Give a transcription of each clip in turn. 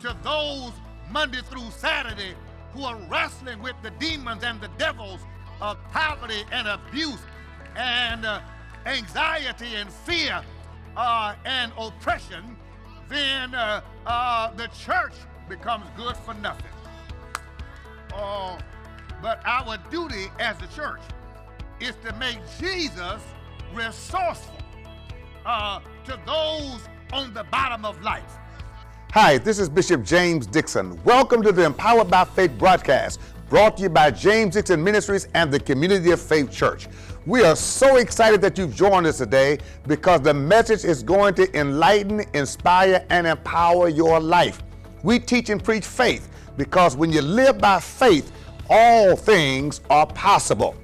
to those Monday through Saturday who are wrestling with the demons and the devils of poverty and abuse and anxiety and fear and oppression, then the church becomes good for nothing. But our duty as the church is to make Jesus resourceful to those on the bottom of life. Hi, this is Bishop James Dixon. Welcome to the Empowered by Faith broadcast, brought to you by James Dixon Ministries and the Community of Faith Church. We are so excited that you've joined us today because the message is going to enlighten, inspire, and empower your life. We teach and preach faith because when you live by faith, all things are possible.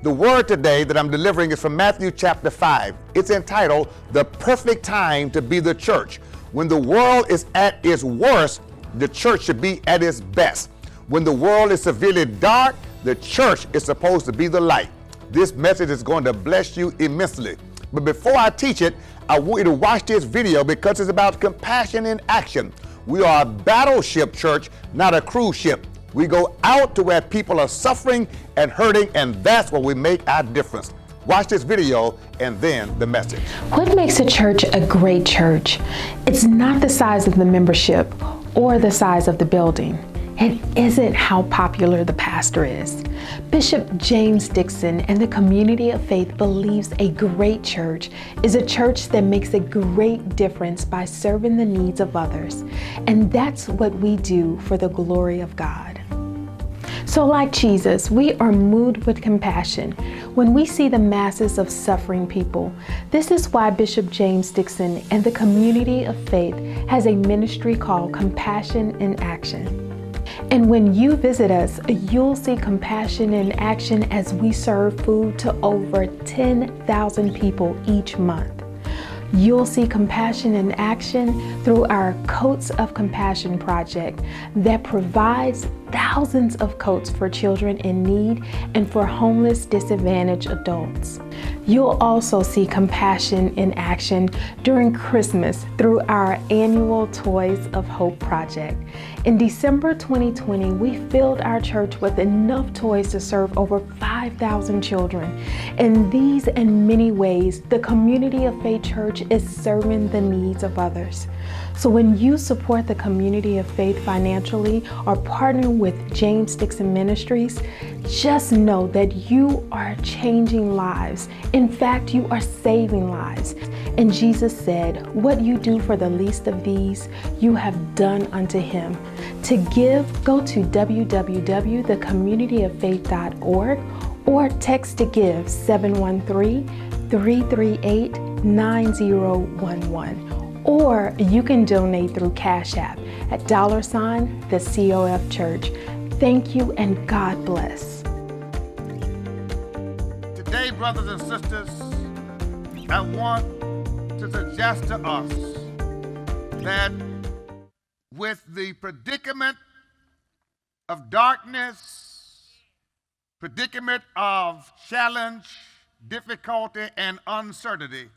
The word today that I'm delivering is from Matthew chapter 5. It's entitled, The Perfect Time to Be the Church. When the world is at its worst, the church should be at its best. When the world is severely dark, the church is supposed to be the light. This message is going to bless you immensely. But before I teach it, I want you to watch this video because it's about compassion in action. We are a battleship church, not a cruise ship. We go out to where people are suffering and hurting, and that's where we make our difference. Watch this video and then the message. What makes a church a great church? It's not the size of the membership or the size of the building. It isn't how popular the pastor is. Bishop James Dixon and the Community of Faith believes a great church is a church that makes a great difference by serving the needs of others. And that's what we do for the glory of God. So like Jesus, we are moved with compassion when we see the masses of suffering people. This is why Bishop James Dixon and the Community of Faith has a ministry called Compassion in Action. And when you visit us, you'll see compassion in action as we serve food to over 10,000 people each month. You'll see compassion in action through our Coats of Compassion project that provides thousands of coats for children in need and for homeless, disadvantaged adults. You'll also see compassion in action during Christmas through our annual Toys of Hope project. In December 2020, we filled our church with enough toys to serve over 5,000 children. In these and many ways, the Community of Faith Church is serving the needs of others. So when you support the Community of Faith financially or partner with James Dixon Ministries, just know that you are changing lives. In fact, you are saving lives. And Jesus said, what you do for the least of these, you have done unto him. To give, go to www.thecommunityoffaith.org or text to give 713-338-9011. Or you can donate through Cash App at $ the COF Church. Thank you and God bless. Today, brothers and sisters, I want to suggest to us that with the predicament of darkness, predicament of challenge, difficulty, and uncertainty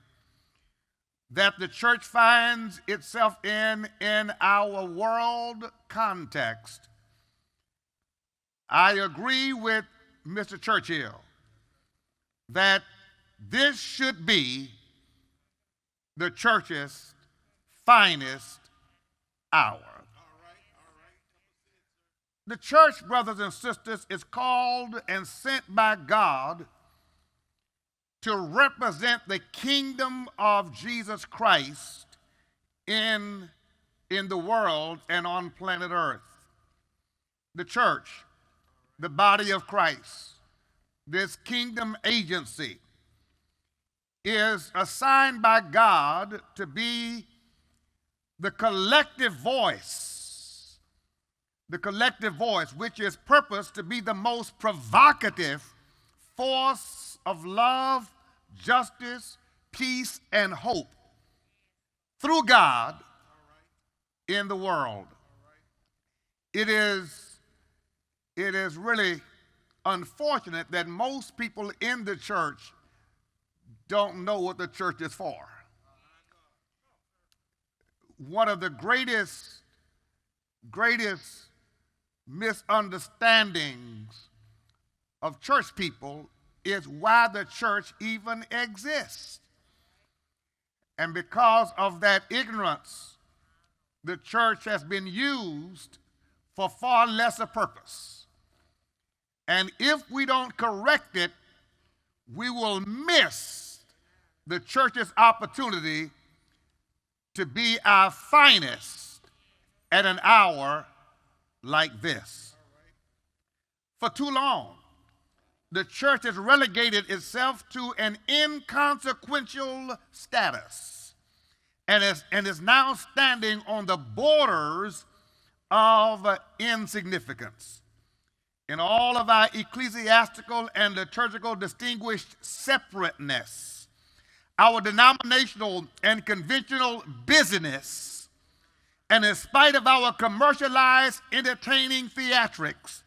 that the church finds itself in our world context, I agree with Mr. Churchill that this should be the church's finest hour. The church, brothers and sisters, is called and sent by God to represent the kingdom of Jesus Christ in the world and on planet Earth. The church, the body of Christ, this kingdom agency is assigned by God to be the collective voice, which is purposed to be the most provocative force of love, justice, peace, and hope through God in the world. It is really unfortunate that most people in the church don't know what the church is for. One of the greatest greatest misunderstandings of church people is why the church even exists. And because of that ignorance, the church has been used for far lesser purpose. And if we don't correct it, we will miss the church's opportunity to be our finest at an hour like this. For too long, the church has relegated itself to an inconsequential status and is now standing on the borders of insignificance. In all of our ecclesiastical and liturgical distinguished separateness, our denominational and conventional busyness, and in spite of our commercialized entertaining theatrics,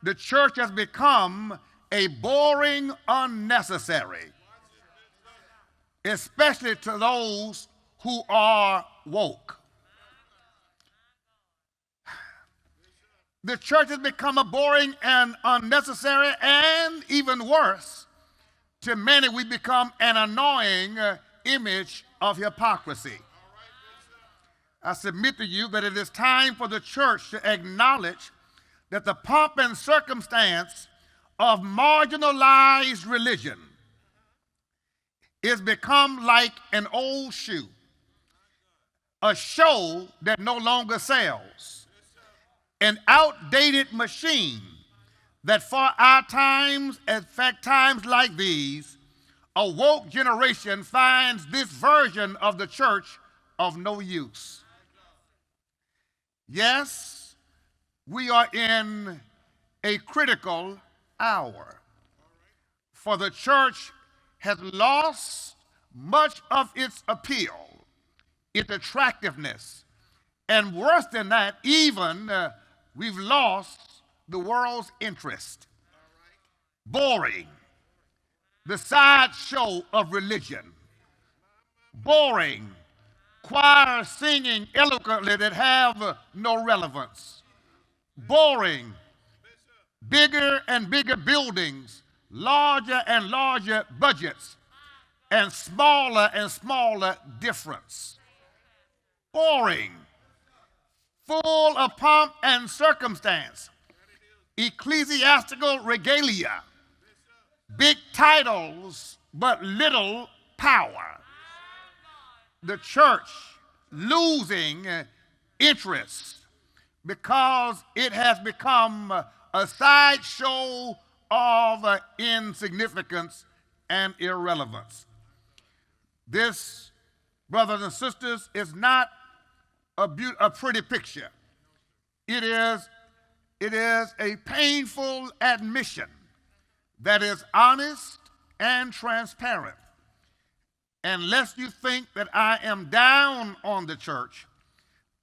the church has become a boring unnecessary, especially to those who are woke. The church has become a boring and unnecessary, and even worse, to many we become an annoying image of hypocrisy. I submit to you that it is time for the church to acknowledge that the pomp and circumstance of marginalized religion is become like an old shoe, a show that no longer sells, an outdated machine that for our times, in fact, times like these, a woke generation finds this version of the church of no use. Yes, we are in a critical hour, for the church has lost much of its appeal, its attractiveness, and worse than that, even we've lost the world's interest. Boring, the sideshow of religion. Boring, choirs singing eloquently that have no relevance. Boring, bigger and bigger buildings, larger and larger budgets, and smaller difference. Boring, full of pomp and circumstance, ecclesiastical regalia, big titles, but little power. The church losing interest because it has become a sideshow of insignificance and irrelevance. This, brothers and sisters, is not a pretty picture. It is a painful admission that is honest and transparent. And lest you think that I am down on the church,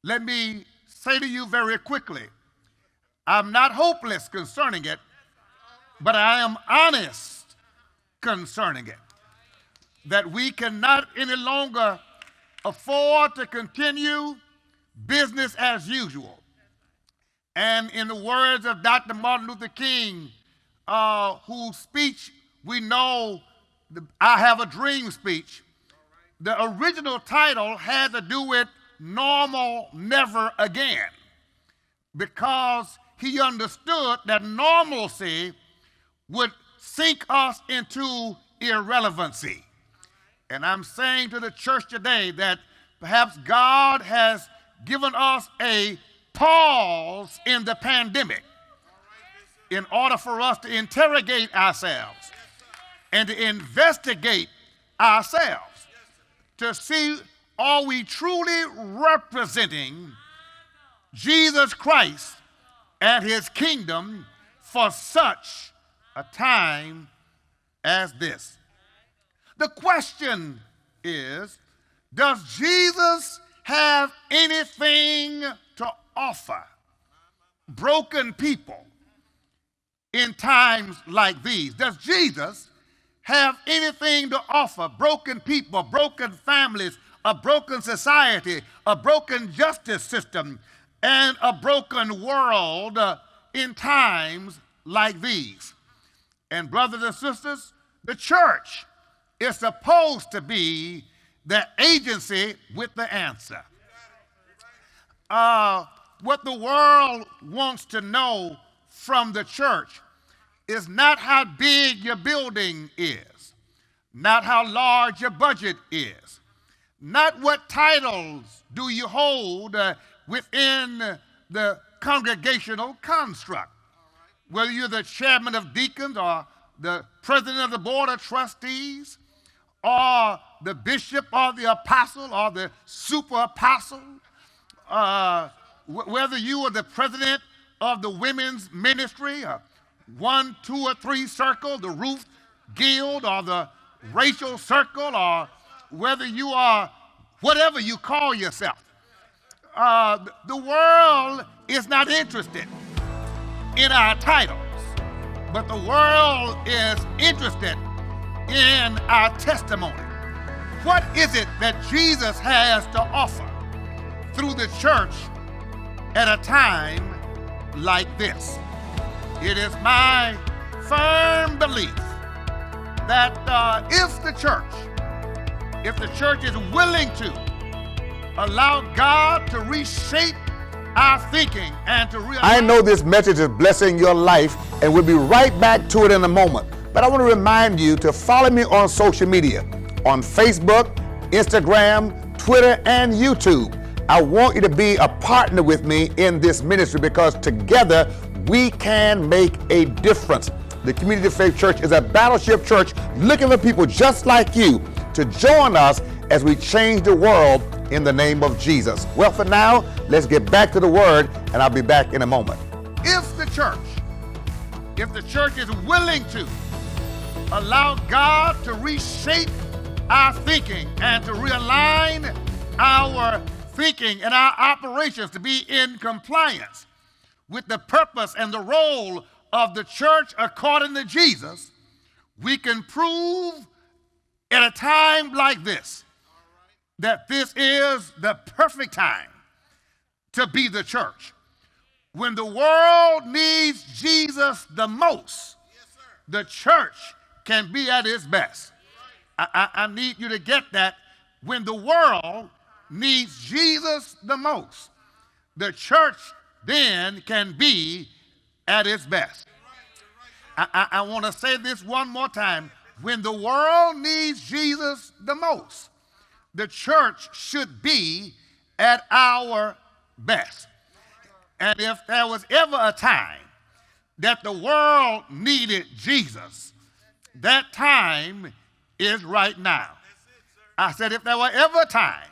let me say to you very quickly, I'm not hopeless concerning it, but I am honest concerning it. That we cannot any longer afford to continue business as usual. And in the words of Dr. Martin Luther King, whose speech we know, the I Have a Dream speech, the original title had to do with normal never again, because he understood that normalcy would sink us into irrelevancy. And I'm saying to the church today that perhaps God has given us a pause in the pandemic in order for us to interrogate ourselves and to investigate ourselves to see, are we truly representing Jesus Christ and his kingdom for such a time as this? The question is, does Jesus have anything to offer broken people in times like these? Does Jesus have anything to offer broken people, broken families, a broken society, a broken justice system, and a broken world in times like these. And brothers and sisters, the church is supposed to be the agency with the answer. What the world wants to know from the church is not how big your building is, not how large your budget is, not what titles do you hold within the congregational construct, whether you're the chairman of deacons or the president of the board of trustees or the bishop or the apostle or the super apostle, whether you are the president of the women's ministry, 1, 2, or 3 circle, the Ruth Guild or the Rachel Circle, or whether you are whatever you call yourself. The world is not interested in our titles, but the world is interested in our testimony. What is it that Jesus has to offer through the church at a time like this? It is my firm belief that if the church is willing to allow God to reshape our thinking and to realize. I know this message is blessing your life, and we'll be right back to it in a moment. But I want to remind you to follow me on social media, on Facebook, Instagram, Twitter, and YouTube. I want you to be a partner with me in this ministry because together we can make a difference. The Community of Faith Church is a battleship church looking for people just like you to join us as we change the world in the name of Jesus. Well, for now, let's get back to the word, and I'll be back in a moment. If the church is willing to allow God to reshape our thinking and to realign our thinking and our operations to be in compliance with the purpose and the role of the church according to Jesus, we can prove at a time like this that this is the perfect time to be the church. When the world needs Jesus the most, the church can be at its best. I need you to get that. When the world needs Jesus the most, the church then can be at its best. I want to say this one more time. When the world needs Jesus the most, the church should be at our best. And if there was ever a time that the world needed Jesus, that time is right now. I said if there were ever a time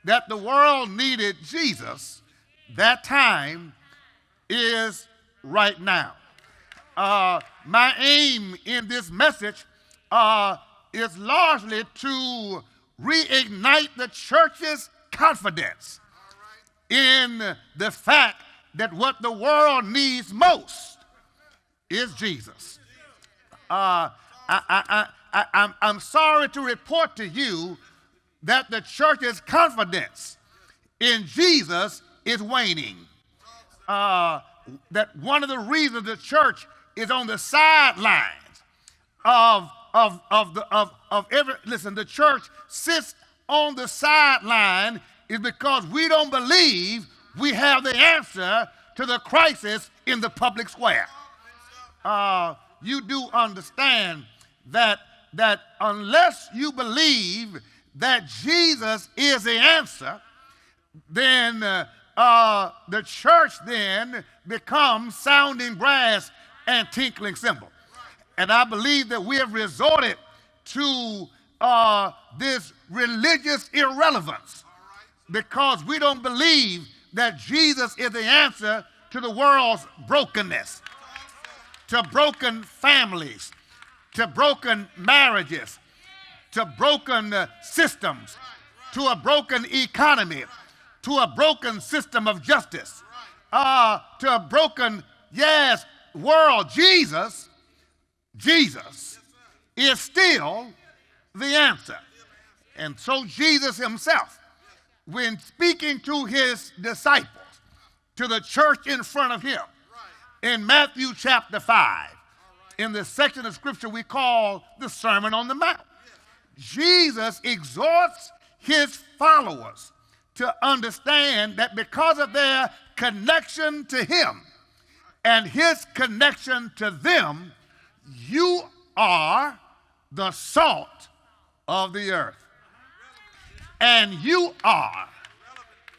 that the world needed Jesus, that time is right now. My aim in this message is largely to reignite the church's confidence in the fact that what the world needs most is Jesus. I'm sorry to report to you that the church's confidence in Jesus is waning. That one of the reasons the church is on the sidelines the church sits on the sideline is because we don't believe we have the answer to the crisis in the public square. You do understand that unless you believe that Jesus is the answer, then the church then becomes sounding brass and tinkling cymbal. And I believe that we have resorted to this religious irrelevance because we don't believe that Jesus is the answer to the world's brokenness, to broken families, to broken marriages, to broken systems, to a broken economy, to a broken system of justice, to a broken, world. Jesus is still the answer. And so Jesus himself, when speaking to his disciples, to the church in front of him. In Matthew chapter 5, in the section of scripture we call the Sermon on the Mount, Jesus exhorts his followers to understand that because of their connection to him and his connection to them, you are the salt of the earth. And you are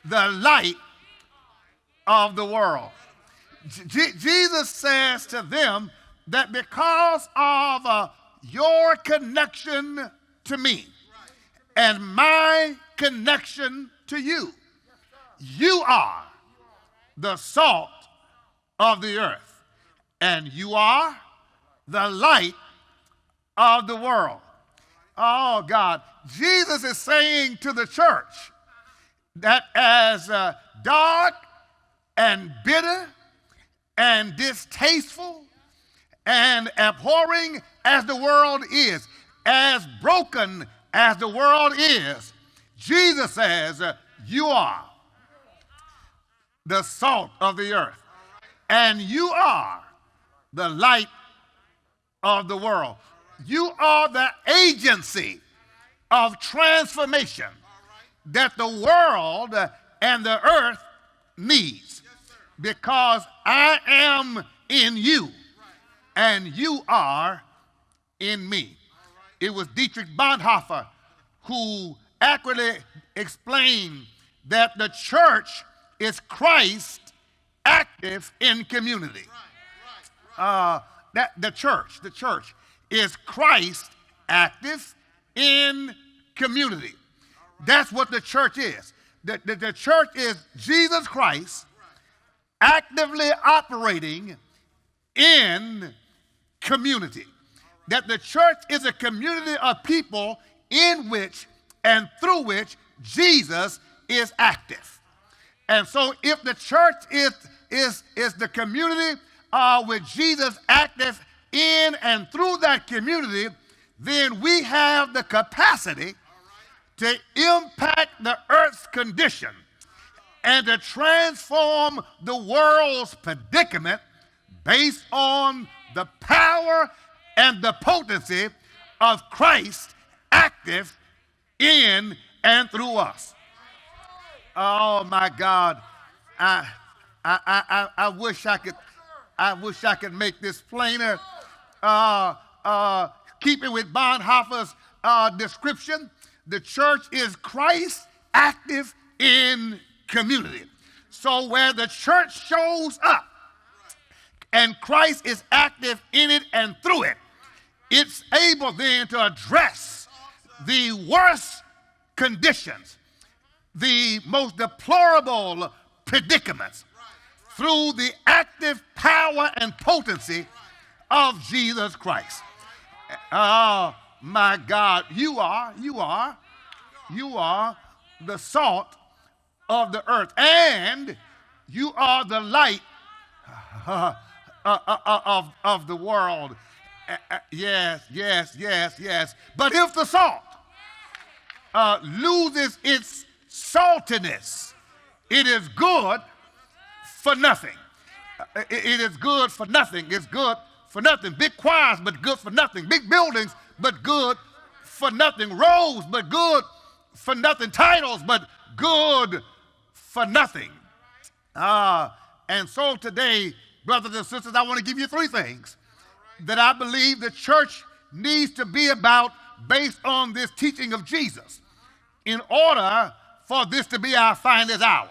the light of the world. Jesus says to them that because of your connection to me and my connection to you, you are the salt of the earth, and you are the light of the world. Oh, God. Jesus is saying to the church that as dark and bitter and distasteful and abhorring as the world is, as broken as the world is, Jesus says, you are the salt of the earth, and you are the light of the world. You are the agency of transformation that the world and the earth needs, because I am in you and you are in me. It was Dietrich Bonhoeffer who accurately explained that the church is Christ active in community. That the church is Christ active in community. That's what the church is. The church is Jesus Christ actively operating in community. That the church is a community of people in which and through which Jesus is active. And so if the church is the community with Jesus active in and through that community, then we have the capacity to impact the earth's condition and to transform the world's predicament based on the power and the potency of Christ active in and through us. Oh my God, I wish I could make this plainer. Keeping with Bonhoeffer's description, the church is Christ active in community. So where the church shows up and Christ is active in it and through it, it's able then to address the worst conditions, the most deplorable predicaments through the active power and potency of Jesus Christ. Oh my God, you are the salt of the earth, and you are the light of the world. Yes. But if the salt loses its saltiness, it is good for nothing. It is good for nothing. It's good for nothing. Big choirs, but good for nothing. Big buildings, but good for nothing. Roads, but good for nothing. Titles, but good for nothing. And so today, brothers and sisters, I want to give you three things that I believe the church needs to be about based on this teaching of Jesus in order for this to be our finest hour.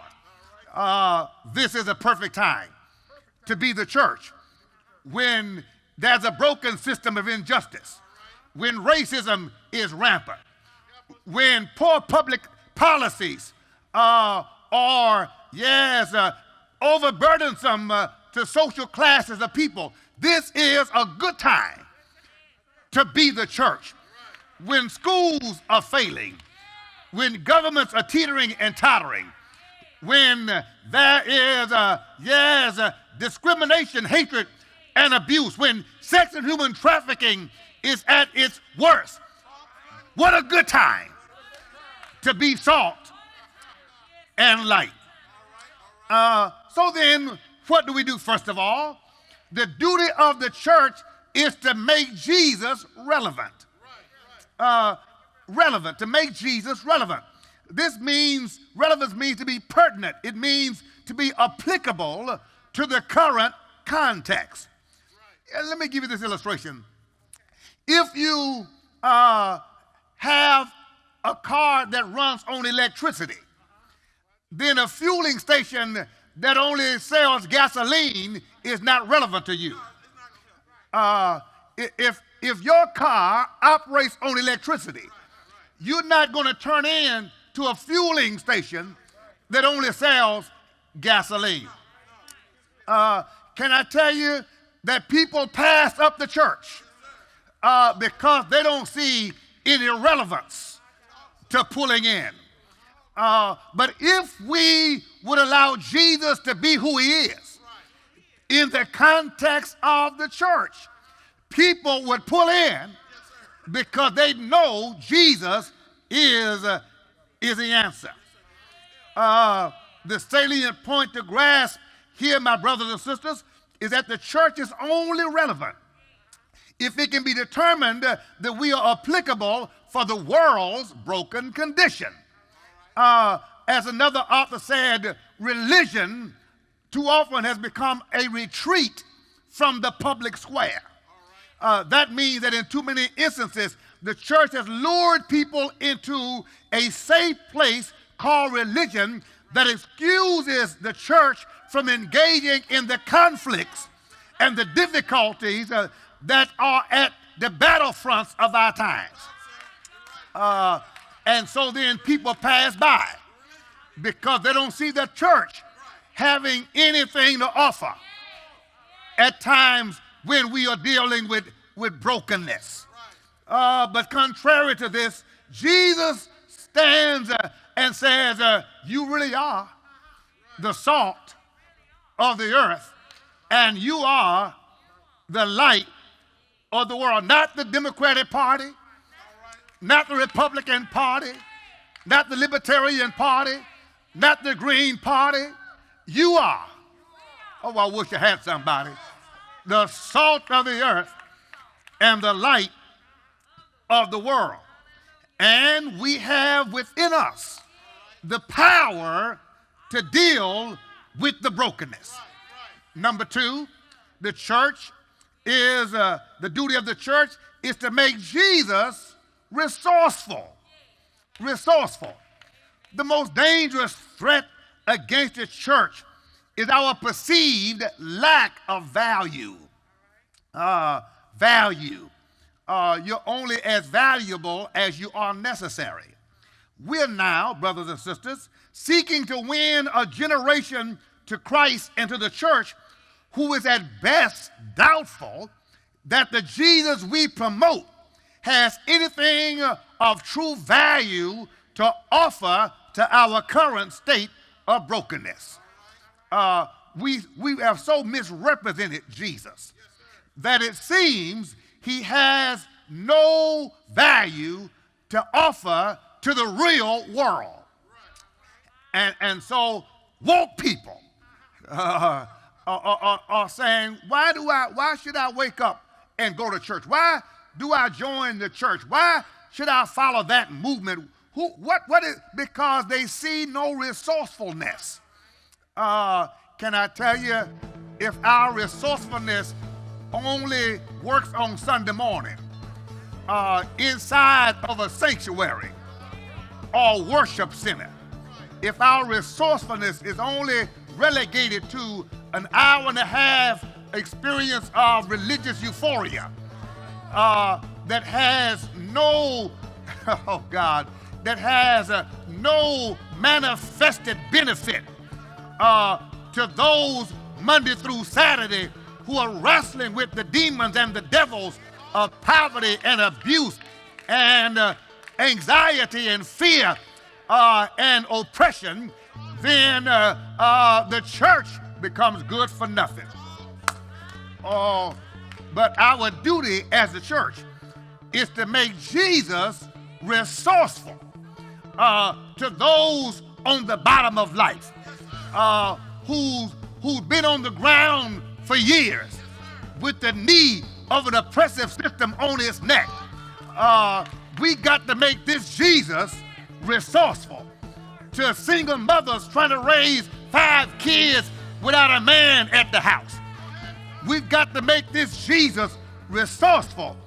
This is a perfect time to be the church when there's a broken system of injustice, when racism is rampant, when poor public policies are overburdensome to social classes of people. This is a good time to be the church. When schools are failing, when governments are teetering and tottering, when there is discrimination, hatred, and abuse, when sex and human trafficking is at its worst. What a good time to be salt and light. So then, what do we do first of all? The duty of the church is to make Jesus relevant. To make Jesus relevant. Relevance means to be pertinent. It means to be applicable to the current context. Let me give you this illustration. If you have a car that runs on electricity, then a fueling station that only sells gasoline is not relevant to you. If your car operates on electricity, you're not going to turn in to a fueling station that only sells gasoline. Can I tell you that people pass up the church because they don't see any relevance to pulling in? But if we would allow Jesus to be who he is in the context of the church, people would pull in because they know Jesus is the answer. The salient point to grasp here, my brothers and sisters, is that the church is only relevant if it can be determined that we are applicable for the world's broken condition. As another author said, religion too often has become a retreat from the public square. That means that in too many instances, the church has lured people into a safe place called religion that excuses the church from engaging in the conflicts and the difficulties that are at the battlefronts of our times. And so then people pass by because they don't see the church having anything to offer at times when we are dealing with brokenness. But contrary to this, Jesus stands and says, you really are the salt of the earth, and you are the light of the world. Not the Democratic Party, not the Republican Party, not the Libertarian Party, not the Green Party. You are. Oh, I wish I had somebody. The salt of the earth and the light of the world. And we have within us the power to deal with the brokenness. Number two, the church is, the duty of the church is to make Jesus resourceful. Resourceful. The most dangerous threat against the church is our perceived lack of value. You're only as valuable as you are necessary. We're now, brothers and sisters, seeking to win a generation to Christ and to the church who is at best doubtful that the Jesus we promote has anything of true value to offer to our current state of brokenness. We have so misrepresented Jesus that it seems he has no value to offer to the real world. And so woke people are saying, why should I wake up and go to church? Why do I join the church? Why should I follow that movement? What is, because they see no resourcefulness. Can I tell you, if our resourcefulness only works on Sunday morning, inside of a sanctuary or worship center, if our resourcefulness is only relegated to an hour and a half experience of religious euphoria that has no, oh God, that has no manifested benefit to those Monday through Saturday who are wrestling with the demons and the devils of poverty and abuse and anxiety and fear and oppression, then the church becomes good for nothing. But our duty as the church is to make Jesus resourceful to those on the bottom of life, whose who's been on the ground for years with the knee of an oppressive system on his neck. We got to make this Jesus resourceful. To single mothers trying to raise 5 kids without a man at the house. We've got to make this Jesus resourceful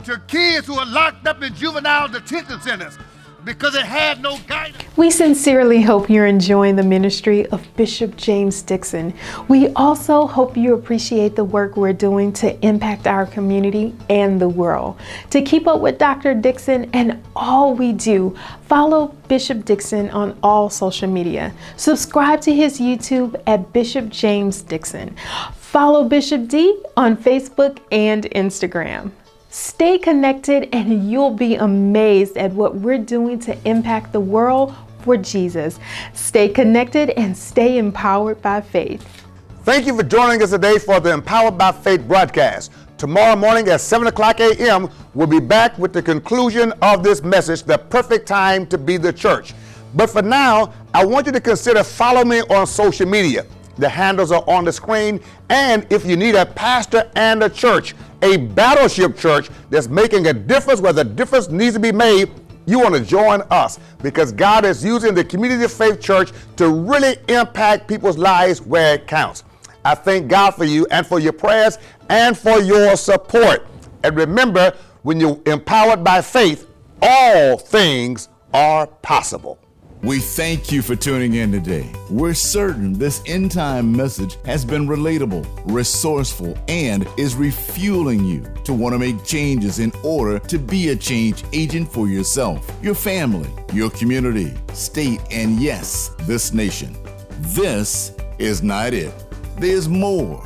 to kids who are locked up in juvenile detention centers because it had no guidance. We sincerely hope you're enjoying the ministry of Bishop James Dixon. We also hope you appreciate the work we're doing to impact our community and the world. To keep up with Dr. Dixon and all we do, follow Bishop Dixon on all social media. Subscribe to his YouTube at Bishop James Dixon. Follow Bishop D on Facebook and Instagram. Stay connected and you'll be amazed at what we're doing to impact the world for Jesus. Stay connected and stay empowered by faith. Thank you for joining us today for the Empowered by Faith broadcast. Tomorrow morning at 7 o'clock a.m., we'll be back with the conclusion of this message, The Perfect Time to Be the Church. But for now, I want you to consider following me on social media. The handles are on the screen. And if you need a pastor and a church, a battleship church that's making a difference where the difference needs to be made, you want to join us because God is using the Community of Faith Church to really impact people's lives where it counts. I thank God for you and for your prayers and for your support. And remember, when you're empowered by faith, all things are possible. We thank you for tuning in today. We're certain this end-time message has been relatable, resourceful, and is refueling you to want to make changes in order to be a change agent for yourself, your family, your community, state, and yes, this nation. This is not it. There's more.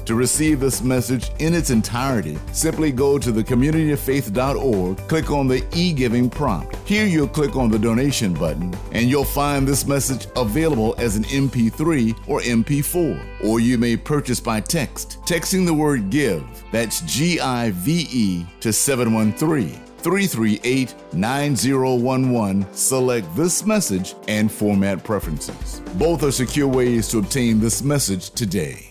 To receive this message in its entirety, simply go to thecommunityoffaith.org, click on the e-giving prompt. Here you'll click on the donation button, and you'll find this message available as an MP3 or MP4. Or you may purchase by text, texting the word GIVE, that's G-I-V-E, to 713-338-9011. Select this message and format preferences. Both are secure ways to obtain this message today.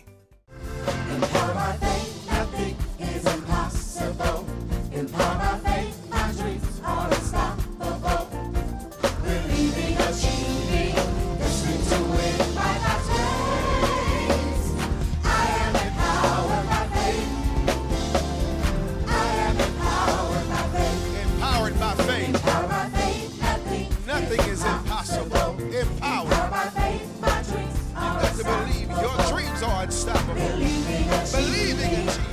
Nothing is impossible. Empowered. You've got to believe your dreams are unstoppable. Believing in Jesus.